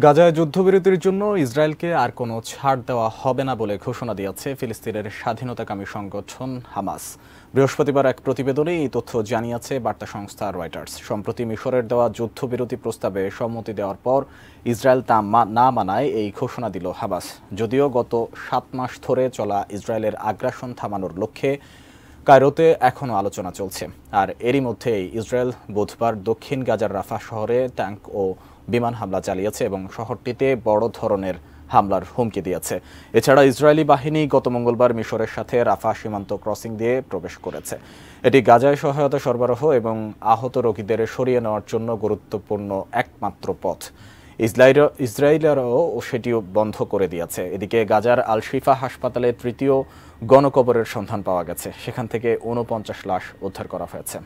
গাজায় যুদ্ধবিরতির জন্য ইসরায়েলকে আর কোনো ছাড় দেওয়া হবে না বলে ঘোষণা দিয়েছে ফিলিস্তিনের স্বাধীনতাকামী সংগঠন হামাস। বৃহস্পতিবার এক প্রতিবেদনে এই তথ্য জানিয়েছে বার্তা সংস্থা রয়টার্স। সম্প্রতি মিশরের দেওয়া যুদ্ধবিরতি প্রস্তাবে সম্মতি দেওয়ার পর ইসরায়েল তা না মানায় এই ঘোষণা দিল হামাস। যদিও গত 7 মাস ধরে চলা ইসরায়েলের আগ্রাসন থামানোর লক্ষ্যে কায়রোতে এখনও আলোচনা চলছে। আর এরই মধ্যেই ইসরায়েল বুধবার দক্ষিণ গাজার রাফা শহরে ট্যাঙ্ক ও বিমান হামলা চালিয়েছে এবং শহরটিতে বড় ধরনের হামলার হুমকি দিয়েছে। এছাড়া ইসরায়েলি বাহিনী গত মঙ্গলবার মিশরের সাথে রাফা সীমান্ত ক্রসিং দিয়ে প্রবেশ করেছে। এটি গাজায় সহায়তা সরবরাহ এবং আহত রোগীদের সরিয়ে নেওয়ার জন্য গুরুত্বপূর্ণ একমাত্র পথ। ইসরায়েলেরও সেটিও বন্ধ করে দিয়েছে। এদিকে গাজার আল শিফা হাসপাতালে তৃতীয় গণকবরের সন্ধান পাওয়া গেছে। সেখান থেকে 49 লাশ উদ্ধার করা হয়েছে।